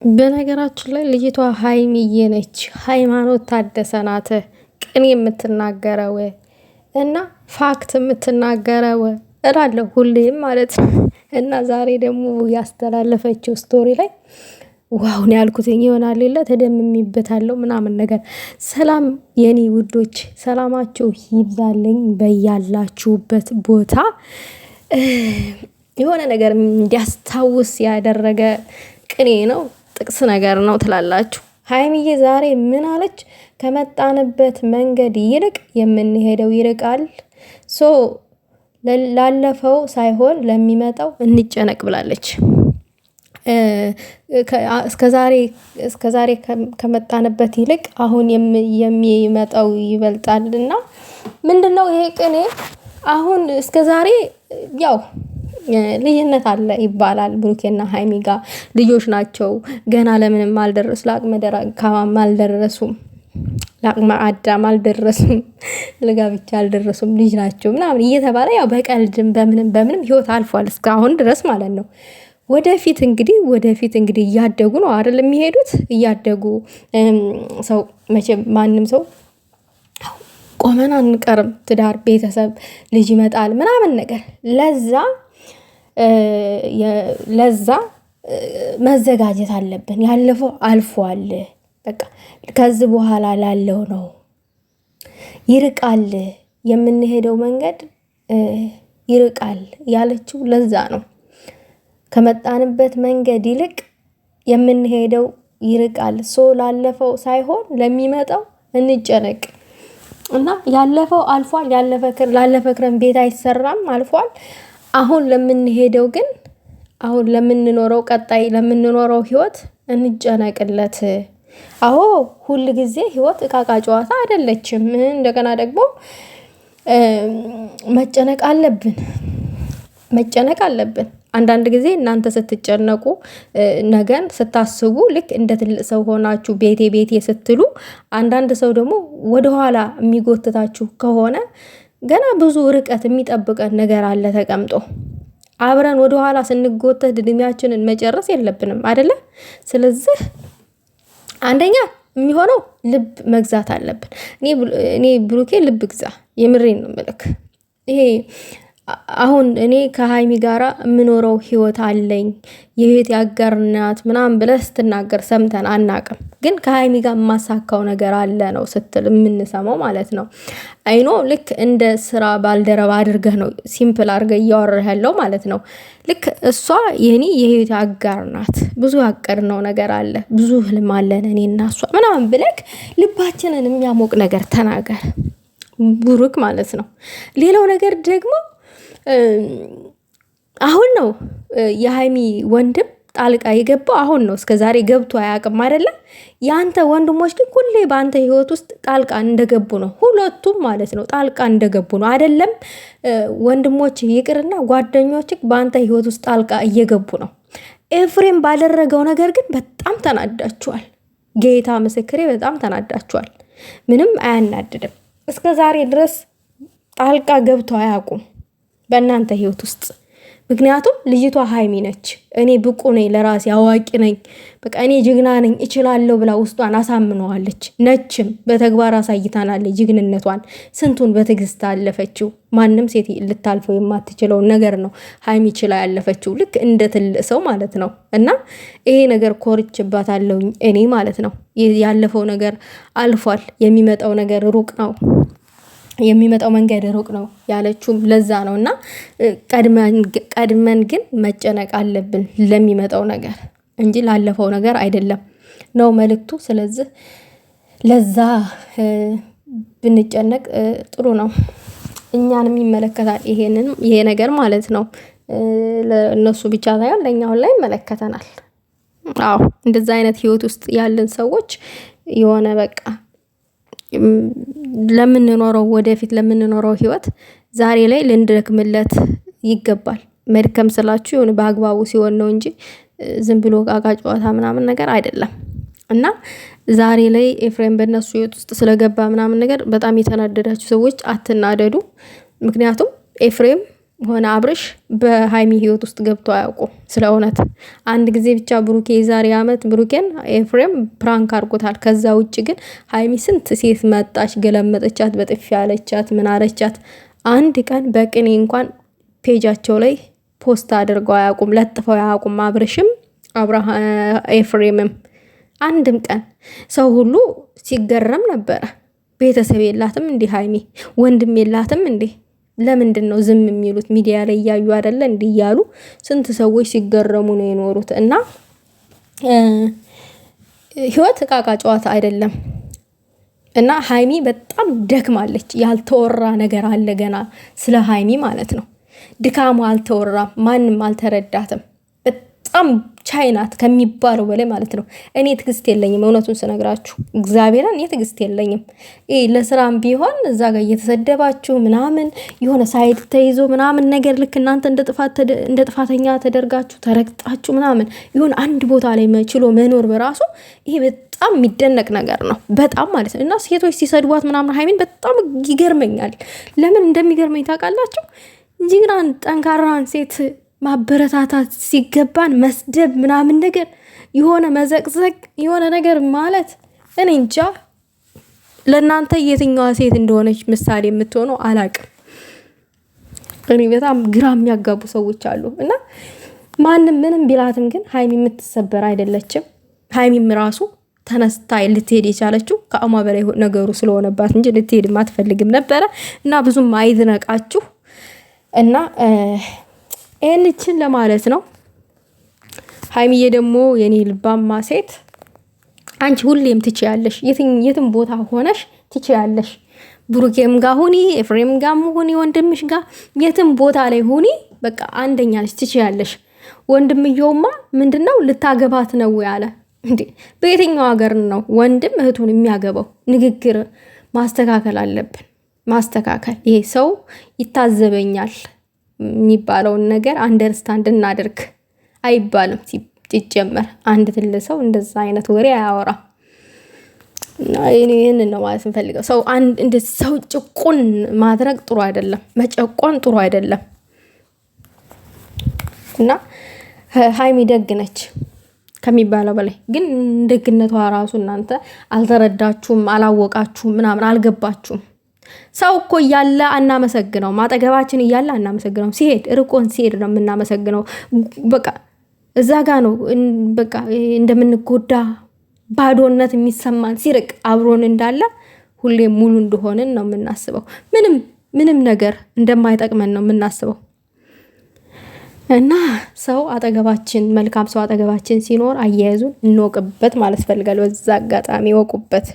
በነገራችን ላይ ልጅቷ ሀይሚዬ ነች። ሃይማኖት ታደሰ ናት። ቅን የምትናገረው እና ፋክት የምትናገረው እላለሁ ሁሌም ማለት ነው። እና ዛሬ ደግሞ ያስተላለፈችው ስቶሪ ላይ ዋውን ያልኩትኝ ይሆናል የለ ተደምሚበታለሁ ምናምን ነገር። ሰላም የኔ ውዶች፣ ሰላማችሁ ይብዛልኝ በያላችሁበት ቦታ። የሆነ ነገር እንዲያስታውስ ያደረገ ቅኔ ነው፣ ጥቅስ ነገር ነው ትላላችሁ። ሀይሚዬ ዛሬ ምን አለች? ከመጣንበት መንገድ ይልቅ የምንሄደው ይርቃል። ሶ ላለፈው ሳይሆን ለሚመጣው እንጨነቅ ብላለች። እስከዛሬ ከመጣንበት ይልቅ አሁን የሚመጣው ይበልጣልና ምንድነው ይሄ ቅኔ? አሁን እስከዛሬ ያው ልዩነት አለ ይባላል። ብሩኬና ሀይሚ ጋር ልጆች ናቸው ገና ለምንም አልደረሱ፣ ለአቅመ ደካማም አልደረሱም፣ ለአቅመ አዳም አልደረሱም፣ ለጋብቻ አልደረሱም፣ ልጅ ናቸው ምናምን እየተባለ ያው በቀልድም በምንም ህይወት አልፏል እስካሁን ድረስ ማለት ነው። ወደፊት እንግዲህ እያደጉ ነው አይደል የሚሄዱት። እያደጉ ሰው መቼም ማንም ሰው ቆመን አንቀርም። ትዳር፣ ቤተሰብ፣ ልጅ ይመጣል ምናምን ነገር ለዛ መዘጋጀት አለብን። ያለፈው አልፏል። በቃ ከዚህ በኋላ ላለው ነው። ይርቃል፣ የምንሄደው መንገድ ይርቃል ያለችው ለዛ ነው። ከመጣንበት መንገድ ይልቅ የምንሄደው ይርቃል። ላለፈው ሳይሆን ለሚመጣው እንጨነቅ እና ያለፈው አልፏል። ላለፈ ክረም ቤት አይሰራም፣ አልፏል። አሁን ለምንሄደው ግን አሁን ለምንኖረው ቀጣይ ለምንኖረው ህይወት እንጨነቅለት። አዎ ሁል ጊዜ ህይወት እቃቃ ጨዋታ አይደለችም። እንደገና ደግሞ መጨነቅ አለብን። አንዳንድ ጊዜ እናንተ ስትጨነቁ ነገን ስታስቡ ልክ እንደ ትልቅ ሰው ሆናችሁ ቤቴ ስትሉ፣ አንዳንድ ሰው ደግሞ ወደኋላ የሚጎትታችሁ ከሆነ ገና ብዙ ርቀት የሚጠብቀን ነገር አለ ተቀምጦ። አብረን ወደኋላ ስንጎተት እድሜያችንን መጨረስ የለብንም አይደለ? ስለዚህ አንደኛ የሚሆነው ልብ መግዛት አለብን። እኔ ብሩኬ ልብ ግዛ፣ የምሬን ነው የምልክ። ይሄ አሁን እኔ ከሀይሚ ጋራ የምኖረው ህይወት አለኝ፣ የህይወት ያጋርናት ምናምን ብለህ ስትናገር ሰምተን አናቅም። ግን ከሀይሚ ጋር የማሳካው ነገር አለ ነው ስትል የምንሰማው ማለት ነው። አይኖ ልክ እንደ ስራ ባልደረባ አድርገህ ነው ሲምፕል አድርገህ እያወራህ ያለው ማለት ነው። ልክ እሷ የኔ የህይወት አጋር ናት፣ ብዙ ያቀድነው ነገር አለ፣ ብዙ ህልም አለን እኔና እሷ ምናምን ብለክ ልባችንን የሚያሞቅ ነገር ተናገር ብሩክ ማለት ነው። ሌላው ነገር ደግሞ አሁን ነው የሀይሚ ወንድም ጣልቃ የገባው፣ አሁን ነው። እስከዛሬ ገብቶ አያውቅም አይደለም። ያንተ ወንድሞች ግን ሁሌ በአንተ ህይወት ውስጥ ጣልቃ እንደገቡ ነው፣ ሁለቱም ማለት ነው ጣልቃ እንደገቡ ነው። አይደለም ወንድሞች ይቅርና ጓደኞች በአንተ ህይወት ውስጥ ጣልቃ እየገቡ ነው። ኤፍሬም ባደረገው ነገር ግን በጣም ተናዳችኋል። ጌታ ምስክሬ በጣም ተናዳችኋል። ምንም አያናድድም። እስከዛሬ ድረስ ጣልቃ ገብቶ አያውቁም በእናንተ ህይወት ውስጥ። ምክንያቱም ልጅቷ ሀይሚ ነች። እኔ ብቁ ነኝ፣ ለራሴ አዋቂ ነኝ፣ በቃ እኔ ጅግና ነኝ፣ እችላለሁ ብላ ውስጧን አሳምነዋለች። ነችም በተግባር አሳይታናለች ጅግንነቷን። ስንቱን በትዕግስት አለፈችው። ማንም ሴት ልታልፈው የማትችለውን ነገር ነው ሀይሚ ችላ ያለፈችው፣ ልክ እንደ ትልቅ ሰው ማለት ነው። እና ይሄ ነገር ኮርችባታለሁኝ እኔ ማለት ነው። ያለፈው ነገር አልፏል፣ የሚመጣው ነገር ሩቅ ነው፣ የሚመጣው መንገድ ሩቅ ነው ያለችውም ለዛ ነው። እና ቀድመን ግን መጨነቅ አለብን ለሚመጣው ነገር እንጂ ላለፈው ነገር አይደለም ነው መልእክቱ። ስለዚህ ለዛ ብንጨነቅ ጥሩ ነው። እኛንም ይመለከታል ይሄ ነገር ማለት ነው። ለእነሱ ብቻ ሳይሆን ለእኛ ላይ ይመለከተናል። አዎ እንደዛ አይነት ህይወት ውስጥ ያለን ሰዎች የሆነ በቃ ለምንኖረው ወደፊት ለምንኖረው ህይወት ዛሬ ላይ ልንደክምለት ይገባል። መድከም ስላችሁ የሆነ በአግባቡ ሲሆን ነው እንጂ ዝም ብሎ ቃቃ ጨዋታ ምናምን ነገር አይደለም። እና ዛሬ ላይ ኤፍሬም በእነሱ ህይወት ውስጥ ስለገባ ምናምን ነገር በጣም የተናደዳችሁ ሰዎች አትናደዱ። ምክንያቱም ኤፍሬም ሆነ አብርሽ በሀይሚ ህይወት ውስጥ ገብቶ አያውቁም። ስለ እውነት አንድ ጊዜ ብቻ ብሩኬ የዛሬ ዓመት ብሩኬን ኤፍሬም ፕራንክ አድርጎታል። ከዛ ውጭ ግን ሀይሚ ስንት ሴት መጣች፣ ገለመጠቻት፣ በጥፊ ያለቻት፣ ምን አለቻት። አንድ ቀን በቅኔ እንኳን ፔጃቸው ላይ ፖስት አድርገው አያውቁም፣ ለጥፈው አያውቁም። አብርሽም ኤፍሬምም አንድም ቀን ሰው ሁሉ ሲገረም ነበረ። ቤተሰብ የላትም እንዲህ ሀይሚ? ወንድም የላትም እንዴ? ለምንድን ነው ዝም የሚሉት? ሚዲያ ላይ እያዩ አይደለ እንዲህ እያሉ ስንት ሰዎች ሲገረሙ ነው የኖሩት። እና ህይወት እቃቃ ጨዋታ አይደለም። እና ሀይሚ በጣም ደክማለች። ያልተወራ ነገር አለ ገና ስለ ሀይሚ ማለት ነው። ድካሙ አልተወራም፣ ማንም አልተረዳትም። በጣም ቻይናት ከሚባለው በላይ ማለት ነው። እኔ ትግስት የለኝም፣ እውነቱን ስነግራችሁ እግዚአብሔርን እኔ ትግስት የለኝም። ለስራም ቢሆን እዛ ጋር እየተሰደባችሁ ምናምን የሆነ ሳይድ ተይዞ ምናምን ነገር ልክ እናንተ እንደ ጥፋተኛ ተደርጋችሁ ተረግጣችሁ ምናምን ይሁን አንድ ቦታ ላይ ችሎ መኖር በራሱ ይሄ በጣም የሚደነቅ ነገር ነው። በጣም ማለት ነው። እና ሴቶች ሲሰድቧት ምናምን ሀይሚን በጣም ይገርመኛል። ለምን እንደሚገርመኝ ታውቃላችሁ? ጀግናን ጠንካራን ሴት ማበረታታት ሲገባን መስደብ ምናምን ነገር የሆነ መዘቅዘቅ የሆነ ነገር ማለት እኔ እንጃ። ለእናንተ የትኛዋ ሴት እንደሆነች ምሳሌ የምትሆነው አላቅም። እኔ በጣም ግራ የሚያጋቡ ሰዎች አሉ። እና ማንም ምንም ቢላትም ግን ሀይሚ የምትሰበር አይደለችም። ሀይሚም ራሱ ተነስታ ልትሄድ የቻለችው ከአማ በላይ ነገሩ ስለሆነባት እንጂ ልትሄድም አትፈልግም ነበረ። እና ብዙም አይዝነቃችሁ እና ይህንችን ለማለት ነው። ሀይሚዬ ደግሞ የኔ ልባማ ሴት አንቺ ሁሌም ትችያለሽ፣ የትም ቦታ ሆነሽ ትችያለሽ። ብሩኬም ጋር ሁኒ፣ ኤፍሬም ጋር ሁኒ፣ ወንድምሽ ጋር የትም ቦታ ላይ ሁኒ፣ በቃ አንደኛ ነሽ፣ ትችያለሽ። ወንድምየውማ ምንድነው ልታገባት ነው ያለ እንዴ? በየትኛው ሀገር ነው ወንድም እህቱን የሚያገባው? ንግግር ማስተካከል አለብን፣ ማስተካከል። ይሄ ሰው ይታዘበኛል የሚባለውን ነገር አንደርስታንድ እናድርግ አይባልም። ሲጀመር አንድ ትልቅ ሰው እንደዛ አይነት ወሬ አያወራ። እና ይህንን ነው ማለት እንፈልገው። ሰው ጭቁን ማድረግ ጥሩ አይደለም፣ መጨቆን ጥሩ አይደለም። እና ሀይሚ ደግ ነች ከሚባለው በላይ ግን ደግነቷ ራሱ እናንተ አልተረዳችሁም፣ አላወቃችሁም፣ ምናምን አልገባችሁም። ሰው እኮ እያለ አናመሰግነው፣ ማጠገባችን እያለ አናመሰግነው። ሲሄድ ርቆን ሲሄድ ነው የምናመሰግነው። በቃ እዛ ጋ ነው በቃ እንደምንጎዳ ባዶነት የሚሰማን። ሲርቅ አብሮን እንዳለ ሁሌም ሙሉ እንደሆንን ነው የምናስበው። ምንም ነገር እንደማይጠቅመን ነው የምናስበው። እና ሰው አጠገባችን መልካም ሰው አጠገባችን ሲኖር አያያዙን እንወቅበት ማለት ፈልጋለሁ። በዛ አጋጣሚ ወቁበት።